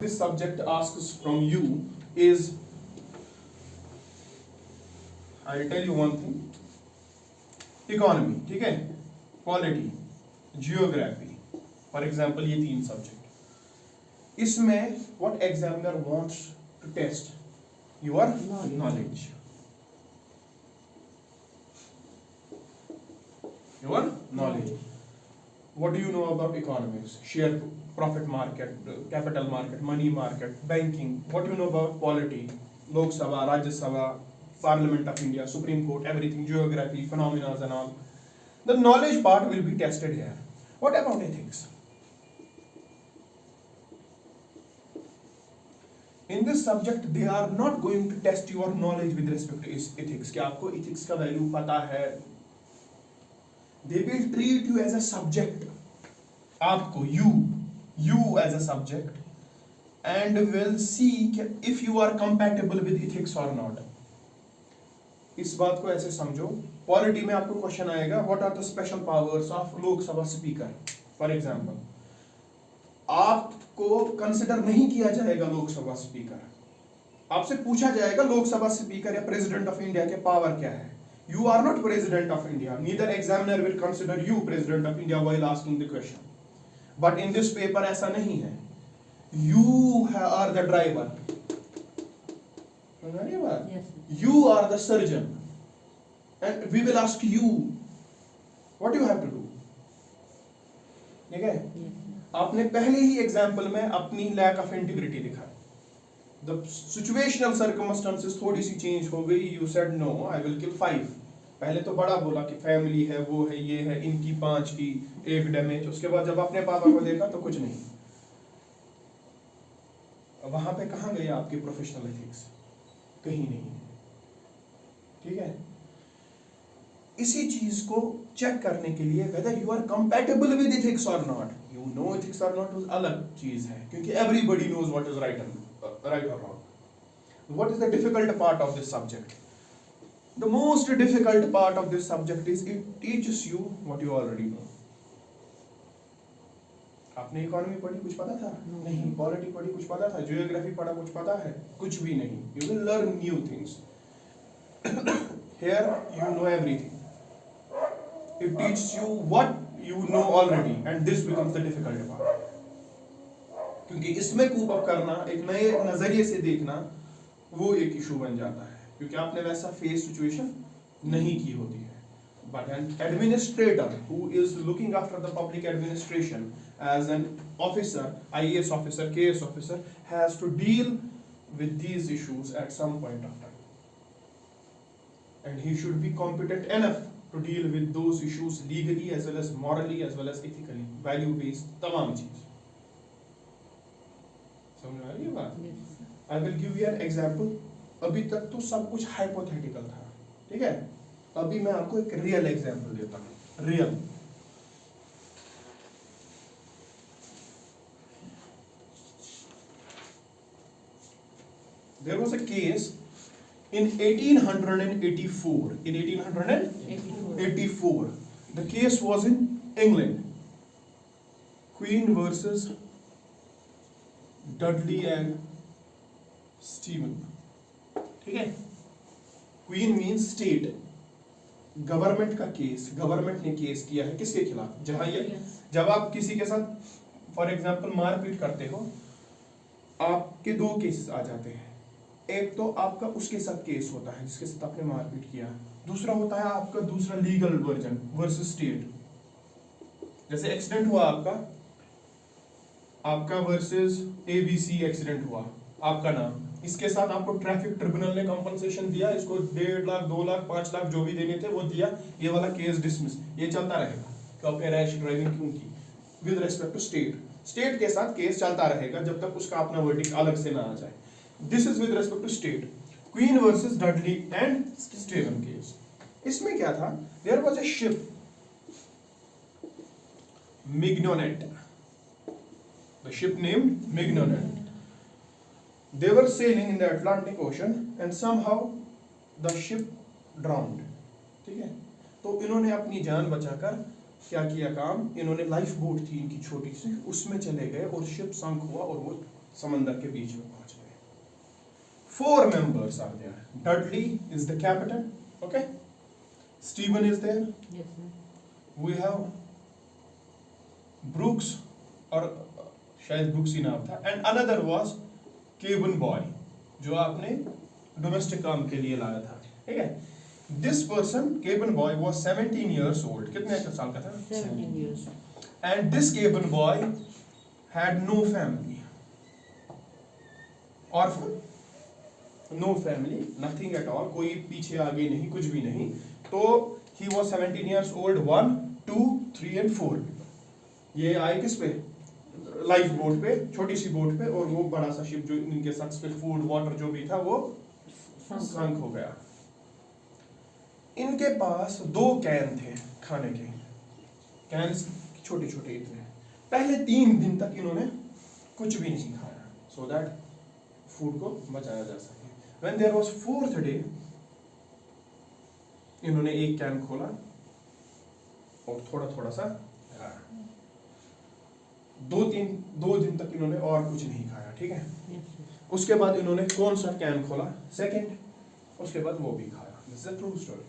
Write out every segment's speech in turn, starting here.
this subject asks from you is, I'll tell you one thing, economy, ठीक है, polity, geography, for example ये 3 subject, इसमें what examiner wants to test your knowledge. Your knowledge. What do you know about economics, share profit market, capital market, money market, banking? What do you know about polity, Lok Sabha, Rajya Sabha, Parliament of India, Supreme Court, everything, geography, phenomena and all. The knowledge part will be tested here. What about ethics? In this subject, they are not going to test your knowledge with respect to ethics. कि आपको ethics का value पता है. They will treat you as a subject. आपको you as a subject, and will see if you are compatible with ethics or not. इस बात को ऐसे समझो. पॉलिटी में आपको क्वेश्चन आएगा, what are the special powers of लोक सभा स्पीकर, फॉर एग्जाम्पल. आपको कंसिडर नहीं किया जाएगा लोकसभा स्पीकर. आपसे पूछा जाएगा लोकसभा स्पीकर या प्रेसिडेंट ऑफ इंडिया के पावर क्या है. You are not president of India. Neither examiner will consider you president of India while asking the question. But in this paper ऐसा नहीं है. You are the driver. Yes. You are the surgeon, and we will ask you what you have to do. ठीक है? आपने पहले ही example में अपनी lack of integrity दिखा. The situational circumstances थोड़ी सी चेंज हो गई. You said no, I will kill 5. पहले तो बड़ा बोला कि फैमिली है, वो है, ये है, इनकी 5 की 1 डैमेज. उसके बाद जब अपने पापा को देखा तो कुछ नहीं. वहां पे कहाँ गए आपके प्रोफेशनल एथिक्स? कहीं नहीं. ठीक है. इसी चीज को चेक करने के लिए whether you are compatible with ethics or not. You know ethics or not अलग चीज है, क्योंकि everybody knows what is right or wrong. What is the difficult part of this subject? The most difficult part of this subject is it teaches you what you already know. आपने economy पढ़ी, कुछ पता था? नहीं. Polity पढ़ी, कुछ पता था? जियोग्राफी पढ़ा, कुछ पता है? कुछ भी नहीं. You will learn new things. Here you know everything. It teaches you what you know already, and this becomes the difficult part. क्योंकि इसमें कूप अप करना, एक नए नजरिए से देखना, वो एक इशू बन जाता है, क्योंकि आपने वैसा फेस सिचुएशन नहीं की होती है. But an administrator who is looking after the public administration as an officer, IAS officer, KS officer, has to deal with these issues at some point of time. And he should be competent enough to deal with those issues legally as well as morally as well as ethically, value based, तमाम चीज. समझ आ रही है बात? I will give you an example. अभी तक तो सब कुछ हाइपोथेटिकल था, ठीक है. अभी मैं आपको एक रियल एग्जाम्पल देता हूँ. Real. There was a case in 1884. In 1884, the case was in England. Queen versus Dudley and Stephen. ठीक है. Queen means state. गवर्नमेंट का केस, गवर्नमेंट ने केस किया है किसके खिलाफ? जहां ये जब आप किसी के साथ फॉर एग्जांपल मारपीट करते हो, आपके 2 केसेस आ जाते हैं. एक तो आपका उसके साथ केस होता है जिसके साथ आपने मारपीट किया. दूसरा होता है आपका दूसरा लीगल वर्जन वर्सेस स्टेट. जैसे एक्सीडेंट हुआ आपका वर्सेस ABC एक्सीडेंट हुआ, आपका नाम, इसके साथ आपको ट्रैफिक ट्रिब्यूनल ने कंपनसेशन दिया, इसको 1.5 लाख 2 लाख 5 लाख जो भी देने थे वो दिया, ये वाला केस डिसमिस. ये चलता रहेगा कि आपने रैश ड्राइविंग क्यों की. विद रिस्पेक्ट टू स्टेट के साथ केस चलता रहेगा जब तक उसका अपना वर्डिक्ट अलग से ना आ जाए. This is with respect to state. Queen versus Dudley and Stephen case. इसमें क्या था? There was a ship Mignonette, the ship named Mignonette. They were sailing in the Atlantic Ocean and somehow the ship drowned. ठीक है. तो इन्होंने अपनी जान बचाकर क्या किया काम, इन्होंने लाइफ बोट थी इनकी छोटी सी, उसमें चले गए और शिप संक हुआ और वो समंदर के बीच में पहुंच गए। 4 members are there. Dudley is the captain. Okay. Stephen is there. Yes, sir. We have Brooks, और शायद ब्रूक्स ही नाम था, and another was cabin boy, जो आपने डोमेस्टिक काम के लिए लाया था, ठीक है। This person, cabin boy, was 17 years old. कितने साल का था? 17 years. And this cabin boy had no family. Orphan, no family, nothing at all, कोई पीछे आगे नहीं, कुछ भी नहीं। तो he was 17 years old, 1, 2, 3 and 4। ये आए किस पे? लाइफ बोट पे, छोटी सी बोट पे, और वो बड़ा सा शिप जो इनके साथ पे फूड वाटर जो भी था वो संक हो गया। इनके पास 2 कैन थे खाने के, कैन छोटे छोटे इतने। पहले 3 दिन तक इन्होंने कुछ भी नहीं खाया, सो दैट फूड को बचाया जा सके। When there was 4th day, इन्होंने एक कैन खोला और थोड़ा थोड़ा सा खाया। 2 दिन तक इन्होंने और कुछ नहीं खाया, ठीक है। Yes, sir. उसके बाद इन्होंने कौन सा कैन खोला? 2nd, उसके बाद वो भी खाया। This is a true story.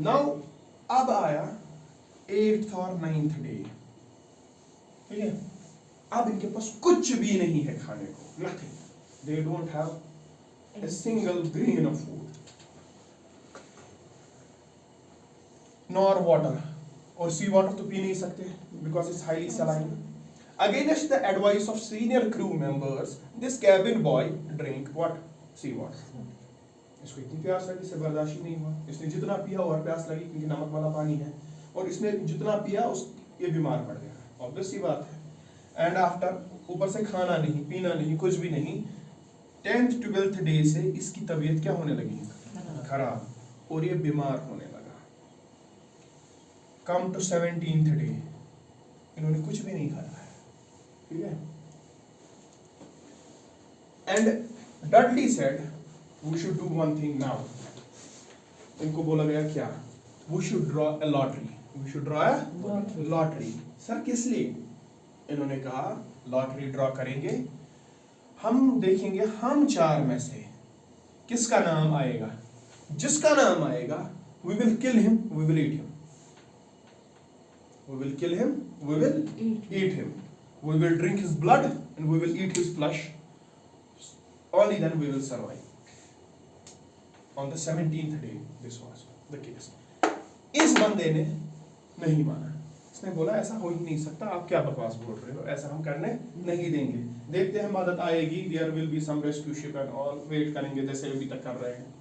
Now अब आया 8th और 9th डे, ठीक है। अब इनके पास कुछ भी नहीं है खाने को, nothing. They don't have a single grain of food nor water, और सी वाटर तो पी नहीं सकते because it's highly saline. Against the advice of senior crew members, this cabin boy drank what? Sea water. इसको इतनी प्यास लगी, इससे बर्दाश्त ही नहीं हुआ। इसने जितना पिया और प्यास लगी, क्योंकि नमक वाला पानी है, और इसने जितना पिया उस ये बीमार पड़ गया, ऑब्वियस सी बात है। एंड आफ्टर, ऊपर से खाना नहीं, पीना नहीं, कुछ भी नहीं, 10th 12th डे से इसकी तबीयत क्या होने लगी? खराब, और ये बीमार होने लगा। कम टू 17th डे, इन्होंने कुछ भी नहीं खाया है, ठीक है। And Dudley said we should do one thing now. इनको बोला गया क्या? We should draw a lottery. We should draw a lottery. Sir किस लिए? इन्होंने कहा लॉटरी ड्रॉ करेंगे, हम देखेंगे हम 4 में से किसका नाम आएगा। जिसका नाम आएगा, we will kill him, we will eat him. We will kill him, we will eat him. We will drink his blood and we will eat his flesh. Only then we will survive. On the 17th day, this was the case. इस बंदे ने नहीं माना। इसने बोला ऐसा हो ही नहीं सकता, आप क्या बकवास बोल रहे हो, ऐसा हम करने नहीं देंगे। देखते हैं मदद आएगी, there will be some rescue ship and all, wait करेंगे जैसे अभी तक कर रहे हैं।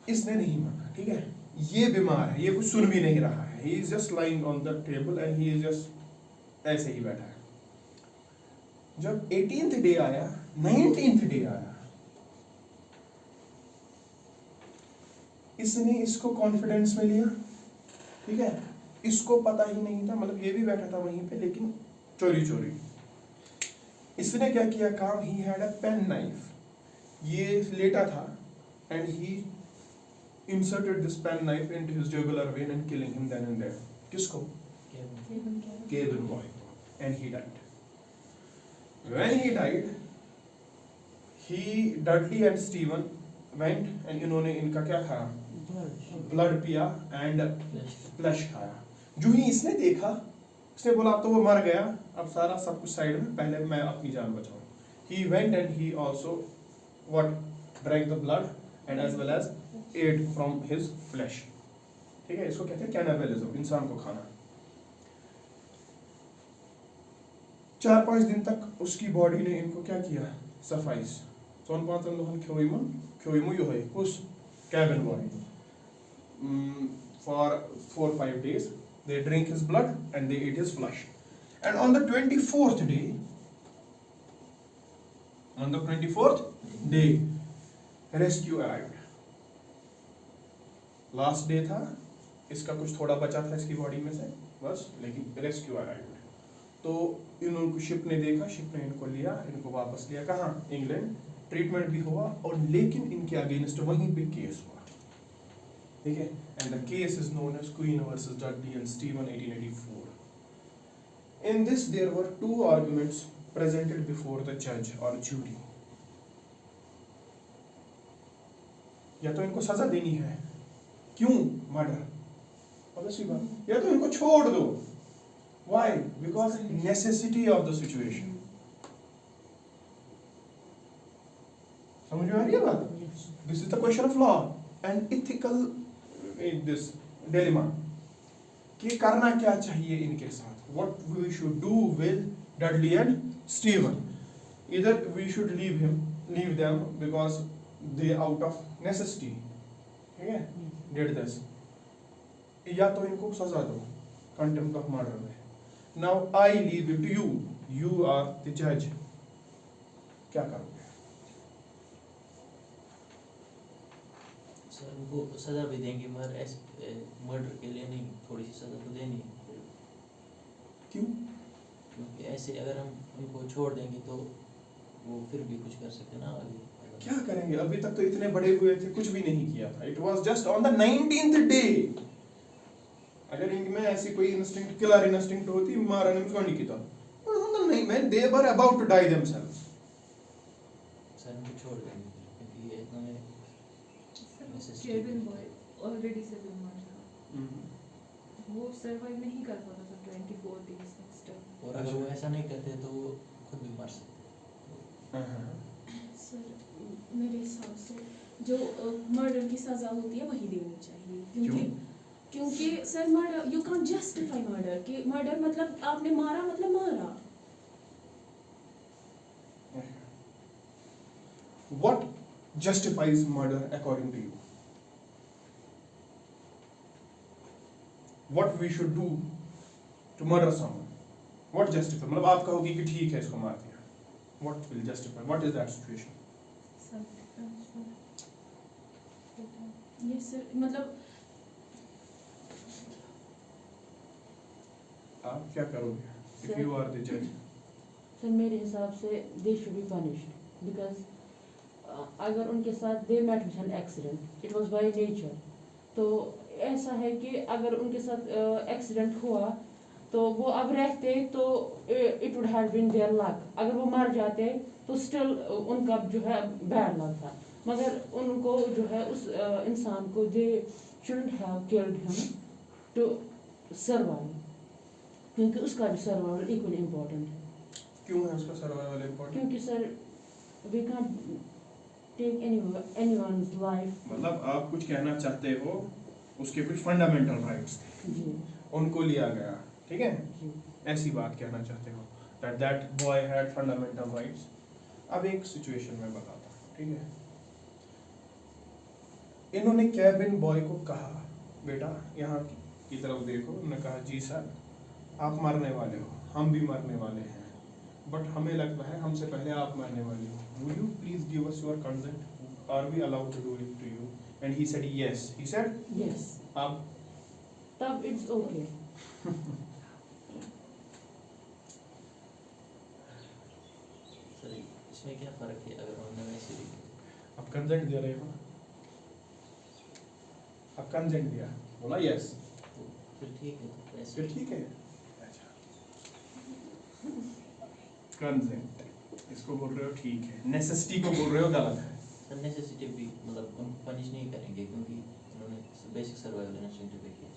इसने नहीं माना, ठीक है। ये बीमार है, ये कुछ सुन भी नहीं रहा है, he is just lying on the table and he is just ऐसे ही बैठा है। जब 18th डे आया, 19th डे आया, इसने इसको कॉन्फिडेंस में लिया, ठीक है। इसको पता ही नहीं था, मतलब ये भी बैठा था वहीं पे, लेकिन चोरी चोरी इसने क्या किया काम, he had a pen knife. ये लेटा था and he inserted this pen knife into his jugular vein and killing him then and there. किसको? Cabin boy. And he died. When he died, Dudley and Stephen went and इन्होंने इनका क्या खाया? Blood पिया and flesh खाया। जो ही इसने देखा, इसने बोला अब तो वो मर गया, अब सारा सब कुछ साइड में, पहले मैं अपनी जान बचाऊं। He went and he also drank the blood and as well as ate from his flesh. ठीक है, इसको कहते हैं कैनिबलिज्म, इंसान को खाना। 4-5 दिन तक उसकी बॉडी ने इनको क्या किया? सफाइस। सोन पांचन लोहन ख्योइमु योहे उस cabin body for 4-5 days. They drink his blood and they eat his flesh. And on the 24th day, rescue arrived. Last day था, इसका कुछ थोड़ा बचा था इसकी बॉडी में से बस, लेकिन रेस्क्यू अराइव्ड। तो इनको शिप ने देखा, शिप ने इनको लिया, इनको वापस लिया कहाँ? इंग्लैंड। ट्रीटमेंट भी हुआ, और लेकिन इनके अगेंस्ट वहीं पे केस हुआ, ठीक है। And the case is known as Queen versus Dudley and Stephen 1884। In this there were two arguments presented before the judge or jury. या तो इनको सजा देनी है, क्यों मर्डर, ऑब्वियसली बात, या तो इनको छोड़ दो, why? Because necessity of the situation. समझ में आ रही है बात? This is the question of law and ethical this dilemma कि करना क्या चाहिए इनके साथ. What we should do with Dudley and Stephen? Either we should leave them because they out of necessity, ठीक है, did this, या तो इनको सजा दो contempt of murder में. Now I leave it to you. You are the judge. क्या करोगे? सर उनको सजा भी देंगे मगर ऐसे मर्डर के लिए नहीं, थोड़ी सी सजा तो देनी है. क्यों? क्योंकि ऐसे अगर हम उनको छोड़ देंगे तो वो फिर भी कुछ कर सकते ना आगे. क्या करेंगे? अभी तक तो इतने बड़े हुए थे, कुछ भी नहीं किया था. It was just on the 19th day. अगर इनमें ऐसी कोई इंस्टिंक्ट, किलर इंस्टिंक्ट होती, मारने में कौन नहीं किया? नहीं, मैं they were about to die themselves. Sir उनको छोड़ देंगे क्योंकि ये इतना में केविन बॉय ऑलरेडी 7 months था, वो सर्वाइव नहीं कर पाता था 24 days तक स्टिल. और अगर वो ऐसा नहीं करते तो वो खुद भी मर सकते. सर मेरे हिसाब से जो मर्डर की सजा होती है वही देनी चाहिए, क्योंकि sir murder you can't justify murder कि मर्डर मतलब आपने मारा मतलब मारा. What justifies murder according to you? What we should do to murder someone? What justify? मतलब आप कहोगे कि ठीक है इसको मार दिया. What will justify? What is that situation? Yes sir, मतलब आप क्या करोगे? If you are the judge. Sir मेरे हिसाब से they should be punished because अगर उनके साथ they met with an accident, it was by nature. तो ऐसा है कि अगर उनके साथ एक्सीडेंट हुआ तो वो अब रहते तो it would have been their luck. अगर वो मर जाते तो स्टिल उनका जो है बैड लक था, मगर उनको जो है उस इंसान को they shouldn't have killed him to survive, क्योंकि उसका भी सर्वाइवल इक्वली इम्पोर्टेंट है. क्यों है उसका सर्वाइवल इम्पोर्टेंट? क्योंकि sir we can't take anyone's life. मतलब आप कुछ कहना चाहते हो, उसके कुछ फंडामेंटल राइट्स थे, जी उनको लिया गया, ठीक है, जी ऐसी बात कहना चाहते हो that boy had fundamental rights. अब एक सिचुएशन में बताता हूँ, ठीक है. इन्होंने कैबिन बॉय को कहा, बेटा यहाँ की तरफ देखो. उन्होंने कहा जी सर आप मरने वाले हो, हम भी मरने वाले हैं, बट हमें लगता है हमसे पहले आप मरने वाले हो. Will you please give us your consent? Are we allowed to do it to you? And he said yes. He said yes. आप तब इट्स ओके. सर इसमें क्या फर्क है अगर उन्होंने वैसे भी आप कंसेंट दे रहे हो ना, आप कंसेंट दिया, बोला यस, तो फिर ठीक है, तो वैसे फिर ठीक है. अच्छा, कंसेंट इसको बोल रहे हो ठीक है, नेसेसिटी को बोल रहे हो गलत है. सर नेसेसिटी भी मतलब हम पनिश नहीं करेंगे क्योंकि उन्होंने बेसिक सर्वाइवल इंस्टिंक्ट पे किया.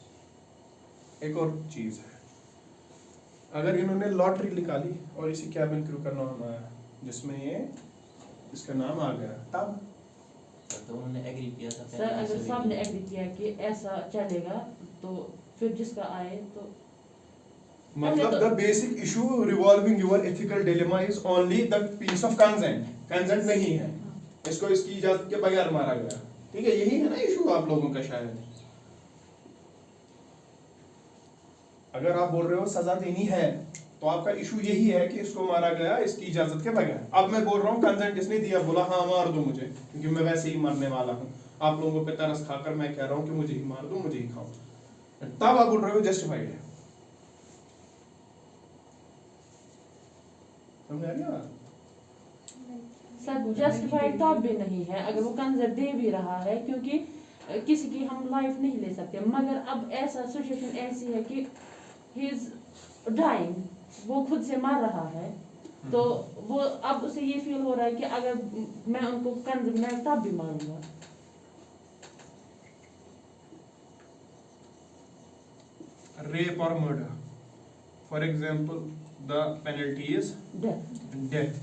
एक और चीज है, अगर इन्होंने लॉटरी निकाली और इसी कैबिन क्रू का नाम आया जिसमें ये इसका नाम आ गया, तब तो उन्होंने एग्री किया था. सर अगर सब ने एग्री किया कि ऐसा चलेगा तो फिर जिसका आए तो मतलब the basic issue revolving your ethical dilemma is only the piece of consent. consent नहीं है, इसको इसकी इजाजत के बगैर मारा गया, ठीक है, यही है ना इशू आप लोगों का. शायद अगर आप बोल रहे हो सजा देनी है तो आपका इशू यही है कि इसको मारा गया इसकी इजाजत के बगैर. अब मैं बोल रहा हूँ कंसेंट इसने दिया, बोला हाँ मार दो मुझे क्योंकि मैं वैसे ही मरने वाला हूँ, आप लोगों पे तरस खाकर मैं कह रहा हूँ कि मुझे ही मार दो, मुझे ही खाओ, तब आप बोल रहे हो जस्टिफाइड है. समझ आ रही है बात? सर जस्टिफाइड तब भी नहीं है अगर वो कंसेंट दे भी रहा है, क्योंकि किसी की हम लाइफ नहीं ले सकते. मगर अब ऐसा सिचुएशन ऐसी है कि ही इज डाइंग, वो खुद से मर रहा है, तो वो अब उसे ये फील हो रहा है कि अगर मैं उनको मैं तब भी मारूंगा। Rape or murder, for example, the penalty is death. death.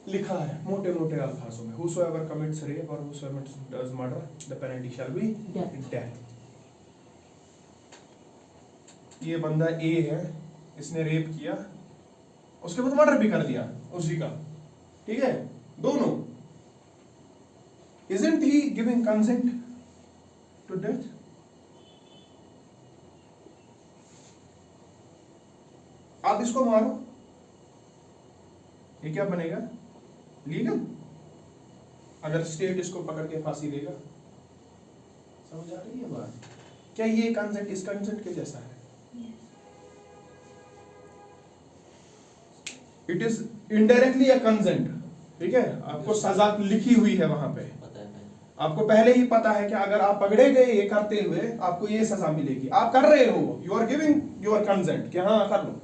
लिखा है मोटे मोटे अल्फाजों में, whosoever commits rape or whosoever does murder, the penalty shall be death. ये बंदा ए है, इसने रेप किया, उसके बाद मर्डर भी कर दिया उसी का, ठीक है, दोनों. Isn't he giving consent to death? आप इसको मारो, ये क्या बनेगा? लीगल. अगर स्टेट इसको पकड़ के फांसी देगा. समझ आ रही है बात? क्या ये कंसेंट इस कंसेंट के जैसा है? It is indirectly a consent. ठीक है, आपको सजा लिखी हुई है वहां पे, पता है पहले। आपको पहले ही पता है कि अगर आप पकड़े गए ये करते हुए आपको ये सजा मिलेगी. आप कर रहे हो, you are giving your consent कि हाँ कर लो.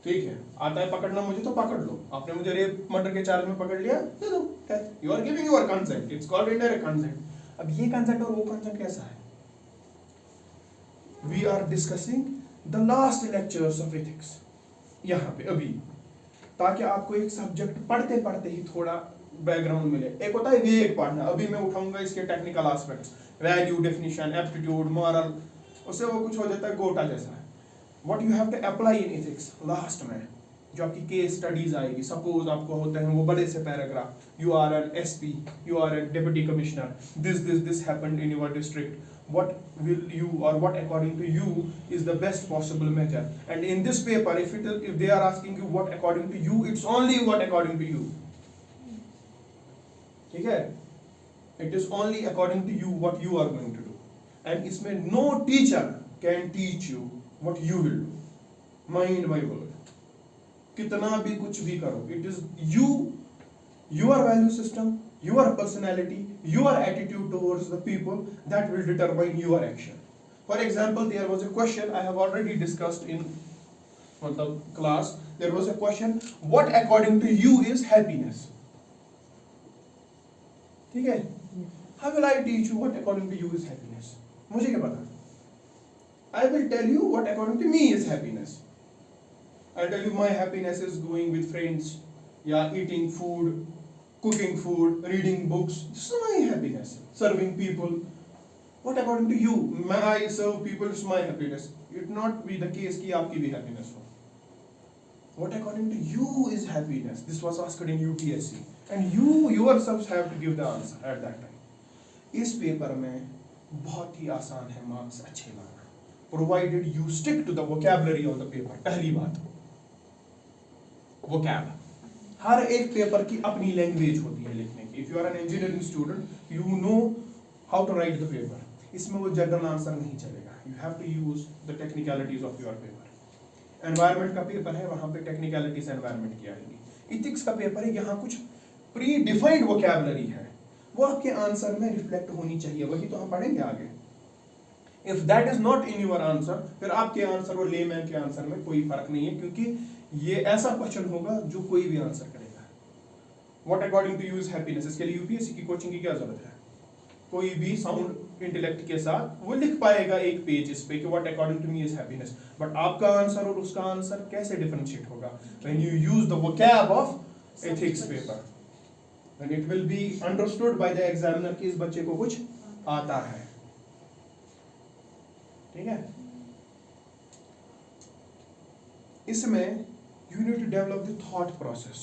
ठीक है, आता है पकड़ना मुझे तो पकड़ लो. आपने मुझे रेप मर्डर के चार्ज में पकड़ लिया, दे दो. You are giving your consent. It's called indirect consent. अब ये कंसेंट और वो कंसेंट कैसा है? We are discussing the last lectures of ethics यहाँ पे अभी, ताकि आपको एक सब्जेक्ट पढ़ते पढ़ते ही थोड़ा बैकग्राउंड मिले. एक होता है वेग पढ़ना, अभी मैं उठाऊंगा इसके technical aspects, value, definition, aptitude, moral, उससे वो कुछ हो जाता है गोटा जैसा. What you have to apply in ethics last में जो आपकी केस स्टडीज आएगी. सपोज आपको होते हैं वो बड़े से paragraph, you are an SP, you are an deputy commissioner, this happened in your district, what will you or what according to you is the best possible measure. And in this paper, if they are asking you what according to you, it's only what according to you. ठीक है, it is only according to you what you are going to do. And इसमें no teacher can teach you what you will do. Mind my word. कितना भी कुछ भी करो, it is you, your value system, your personality, your attitude towards the people that will determine your action. For example, there was a question I have already discussed in class. There was a question, what according to you is happiness? ठीक है, how will I teach you what according to you is happiness? मुझे क्या पता? I will tell you what according to me is happiness. I'll tell you my happiness is going with friends, yeah, eating food, cooking food, reading books. This is my happiness. Serving people. What according to you? I serve people, it's my happiness. It not be the case कि आपकी भी happiness हो. What according to you is happiness? This was asked in UPSC. And you yourselves have to give the answer at that time. इस paper में बहुत ही आसान है marks अच्छे लाना. Provided you stick to the vocabulary of the paper. पहली बात. vocab. हर एक पेपर की अपनी लैंग्वेज होती है लिखने की. If you are an engineering student you know how to write the paper. इसमें वो जनरल आंसर नहीं चलेगा. You have to use the technicalities of your paper. Environment का पेपर है, वहां पे टेक्निकलिटीज एनवायरनमेंट की आएगी. इथिक्स का पेपर है, यहाँ कुछ प्री डिफाइंड वोकैबुलरी है, वो आपके आंसर में रिफ्लेक्ट होनी चाहिए. वही तो हम पढ़ेंगे आगे. If that is not in your answer, फिर आपके आंसर और लेमैन के आंसर में कोई फर्क नहीं है, क्योंकि ये ऐसा क्वेश्चन होगा जो कोई भी आंसर करेगा. What according to you is happiness, इसके लिए यूपीएससी की कोचिंग की क्या जरूरत है? कोई भी साउंड इंटेलेक्ट के साथ वो लिख पाएगा एक पेज इस पे कि what according to me is happiness. But आपका आंसर और उसका आंसर कैसे डिफरेंशिएट होगा? When you use the vocab of ethics paper, when it will be understood by the examiner कि इस बच्चे को कुछ आता है. ठीक है, इसमें you need to develop the thought process.